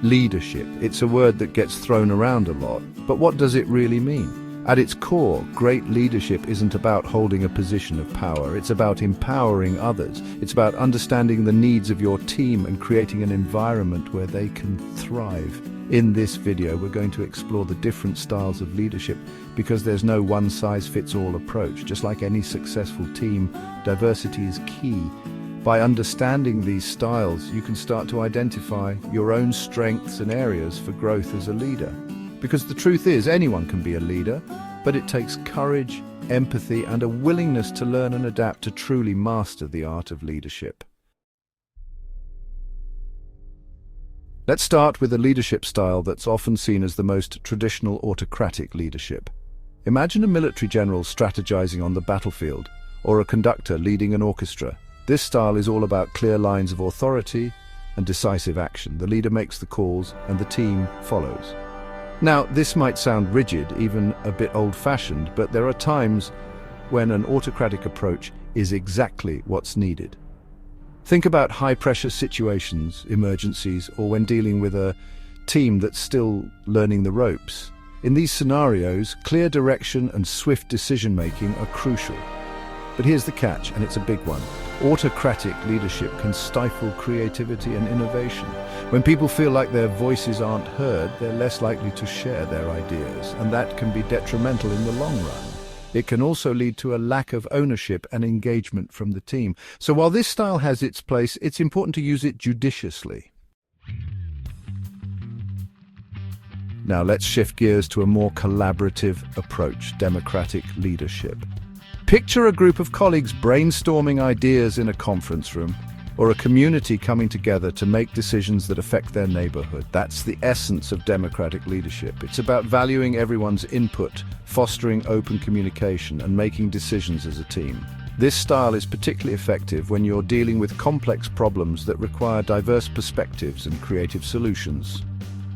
Leadership. It's a word that gets thrown around a lot, but what does it really mean? At its core, great leadership isn't about holding a position of power. It's about empowering others. It's about understanding the needs of your team and creating an environment where they can thrive. In this video, we're going to explore the different styles of leadership because there's no one-size-fits-all approach. Just like any successful team, diversity is key. By understanding these styles, you can start to identify your own strengths and areas for growth as a leader. Because the truth is, anyone can be a leader, but it takes courage, empathy, and a willingness to learn and adapt to truly master the art of leadership. Let's start with a leadership style that's often seen as the most traditional autocratic leadership. Imagine a military general strategizing on the battlefield, or a conductor leading an orchestra. This style is all about clear lines of authority and decisive action. The leader makes the calls and the team follows. Now, this might sound rigid, even a bit old-fashioned, but there are times when an autocratic approach is exactly what's needed. Think about high-pressure situations, emergencies, or when dealing with a team that's still learning the ropes. In these scenarios, clear direction and swift decision-making are crucial. But here's the catch, and it's a big one. Autocratic leadership can stifle creativity and innovation. When people feel like their voices aren't heard, they're less likely to share their ideas, and that can be detrimental in the long run. It can also lead to a lack of ownership and engagement from the team. So while this style has its place, it's important to use it judiciously. Now let's shift gears to a more collaborative approach, democratic leadership. Picture a group of colleagues brainstorming ideas in a conference room, or a community coming together to make decisions that affect their neighborhood. That's the essence of democratic leadership. It's about valuing everyone's input, fostering open communication, and making decisions as a team. This style is particularly effective when you're dealing with complex problems that require diverse perspectives and creative solutions.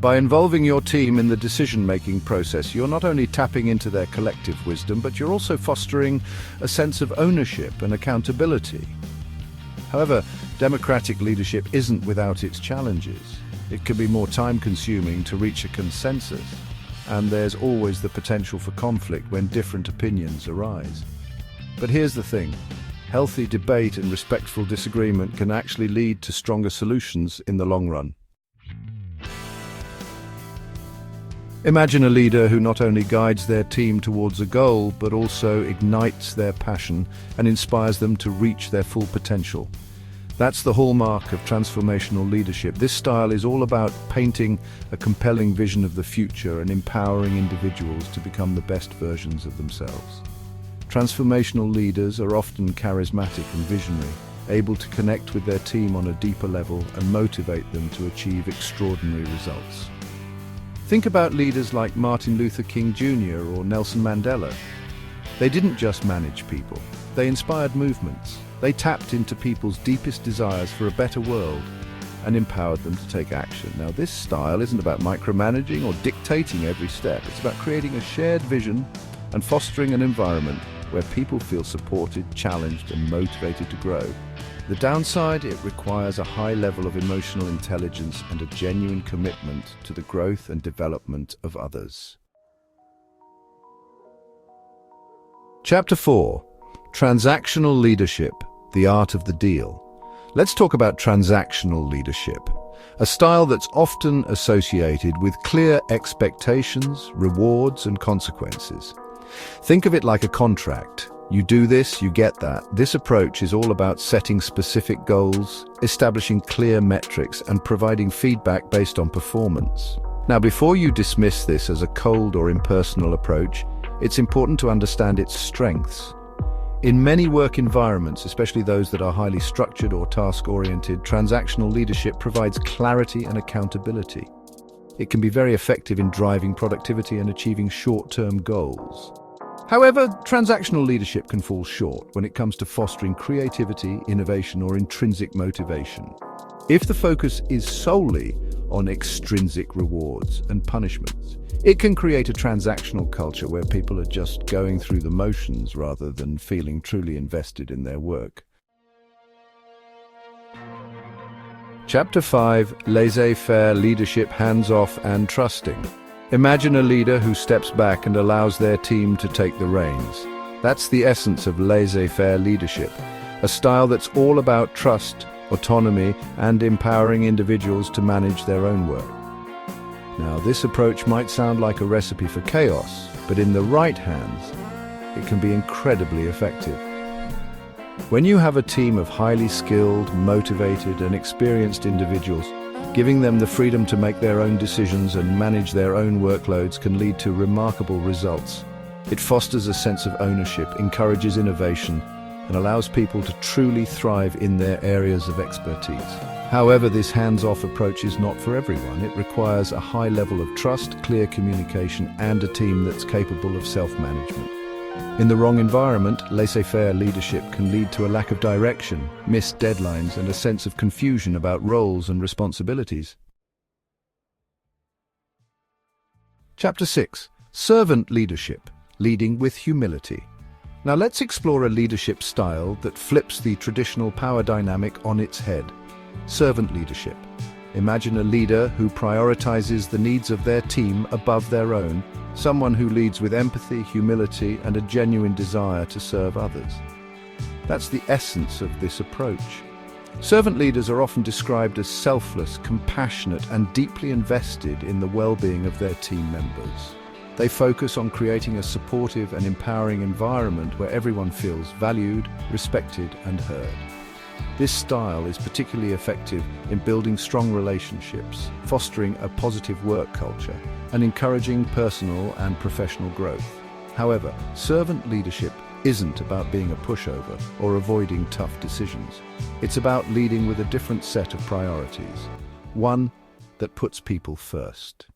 By involving your team in the decision-making process, you're not only tapping into their collective wisdom, but you're also fostering a sense of ownership and accountability. However, democratic leadership isn't without its challenges. It can be more time-consuming to reach a consensus, and there's always the potential for conflict when different opinions arise. But here's the thing. Healthy debate and respectful disagreement can actually lead to stronger solutions in the long run. Imagine a leader who not only guides their team towards a goal, but also ignites their passion and inspires them to reach their full potential. That's the hallmark of transformational leadership. This style is all about painting a compelling vision of the future and empowering individuals to become the best versions of themselves. Transformational leaders are often charismatic and visionary, able to connect with their team on a deeper level and motivate them to achieve extraordinary results. Think about leaders like Martin Luther King Jr. or Nelson Mandela. They didn't just manage people, they inspired movements. They tapped into people's deepest desires for a better world and empowered them to take action. Now, this style isn't about micromanaging or dictating every step. It's about creating a shared vision and fostering an environment where people feel supported, challenged, and motivated to grow. The downside, it requires a high level of emotional intelligence and a genuine commitment to the growth and development of others. Chapter 4. Transactional Leadership, the Art of the Deal. Let's talk about transactional leadership, a style that's often associated with clear expectations, rewards, and consequences. Think of it like a contract. You do this, you get that. This approach is all about setting specific goals, establishing clear metrics, and providing feedback based on performance. Now, before you dismiss this as a cold or impersonal approach, it's important to understand its strengths. In many work environments, especially those that are highly structured or task-oriented, transactional leadership provides clarity and accountability. It can be very effective in driving productivity and achieving short-term goals. However, transactional leadership can fall short when it comes to fostering creativity, innovation, or intrinsic motivation. If the focus is solely on extrinsic rewards and punishments, it can create a transactional culture where people are just going through the motions rather than feeling truly invested in their work. Chapter 5, Laissez-faire leadership, hands-off and trusting. Imagine a leader who steps back and allows their team to take the reins. That's the essence of laissez-faire leadership, a style that's all about trust, autonomy, and empowering individuals to manage their own work. Now, this approach might sound like a recipe for chaos, but in the right hands, it can be incredibly effective. When you have a team of highly skilled, motivated, and experienced individuals, giving them the freedom to make their own decisions and manage their own workloads can lead to remarkable results. It fosters a sense of ownership, encourages innovation, and allows people to truly thrive in their areas of expertise. However, this hands-off approach is not for everyone. It requires a high level of trust, clear communication, and a team that's capable of self-management. In the wrong environment, laissez-faire leadership can lead to a lack of direction, missed deadlines, and a sense of confusion about roles and responsibilities. Chapter 6. Servant leadership, leading with humility. Now let's explore a leadership style that flips the traditional power dynamic on its head. Servant leadership. Imagine a leader who prioritizes the needs of their team above their own, someone who leads with empathy, humility, and a genuine desire to serve others. That's the essence of this approach. Servant leaders are often described as selfless, compassionate, and deeply invested in the well-being of their team members. They focus on creating a supportive and empowering environment where everyone feels valued, respected, and heard. This style is particularly effective in building strong relationships, fostering a positive work culture, and encouraging personal and professional growth. However, servant leadership isn't about being a pushover or avoiding tough decisions. It's about leading with a different set of priorities, one that puts people first.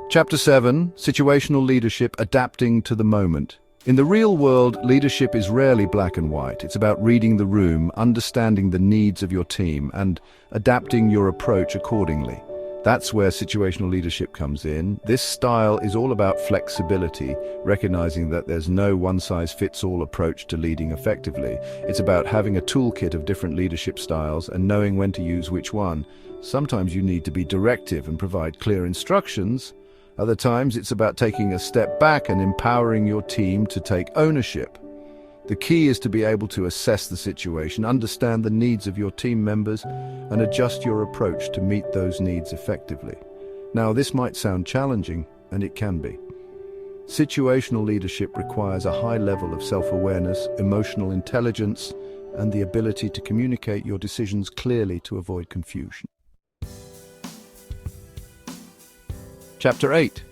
Chapter 7, Situational leadership, adapting to the moment. In the real world, leadership is rarely black and white. It's about reading the room, understanding the needs of your team, and adapting your approach accordingly. That's where situational leadership comes in. This style is all about flexibility, recognizing that there's no one-size-fits-all approach to leading effectively. It's about having a toolkit of different leadership styles and knowing when to use which one. Sometimes you need to be directive and provide clear instructions. Other times it's about taking a step back and empowering your team to take ownership. The key is to be able to assess the situation, understand the needs of your team members, and adjust your approach to meet those needs effectively. Now, this might sound challenging, and it can be. Situational leadership requires a high level of self-awareness, emotional intelligence, and the ability to communicate your decisions clearly to avoid confusion. Chapter 8.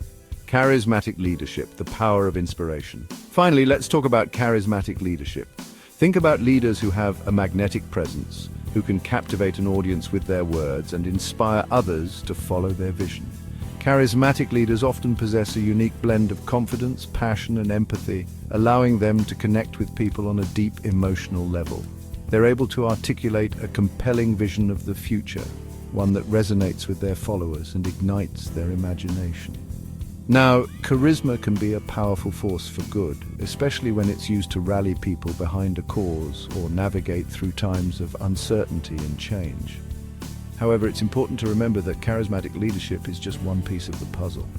Charismatic leadership, the power of inspiration. Finally, let's talk about charismatic leadership. Think about leaders who have a magnetic presence, who can captivate an audience with their words and inspire others to follow their vision. Charismatic leaders often possess a unique blend of confidence, passion, and empathy, allowing them to connect with people on a deep emotional level. They're able to articulate a compelling vision of the future, one that resonates with their followers and ignites their imagination. Now, charisma can be a powerful force for good, especially when it's used to rally people behind a cause or navigate through times of uncertainty and change. However, it's important to remember that charismatic leadership is just one piece of the puzzle.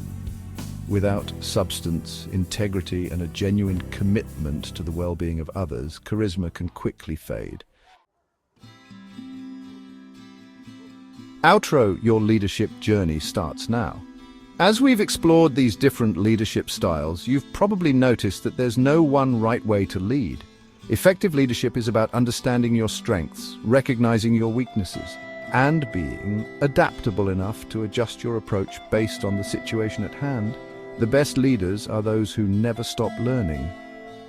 Without substance, integrity, and a genuine commitment to the well-being of others, charisma can quickly fade. Outro your leadership journey starts now. As we've explored these different leadership styles, you've probably noticed that there's no one right way to lead. Effective leadership is about understanding your strengths, recognizing your weaknesses, and being adaptable enough to adjust your approach based on the situation at hand. The best leaders are those who never stop learning,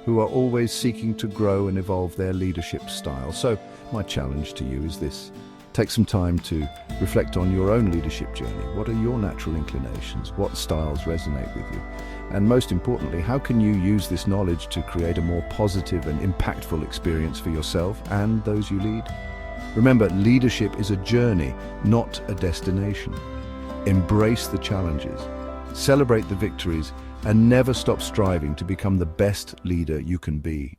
who are always seeking to grow and evolve their leadership style. So, my challenge to you is this. Take some time to reflect on your own leadership journey. What are your natural inclinations? What styles resonate with you? And most importantly, how can you use this knowledge to create a more positive and impactful experience for yourself and those you lead? Remember, leadership is a journey, not a destination. Embrace the challenges, celebrate the victories, and never stop striving to become the best leader you can be.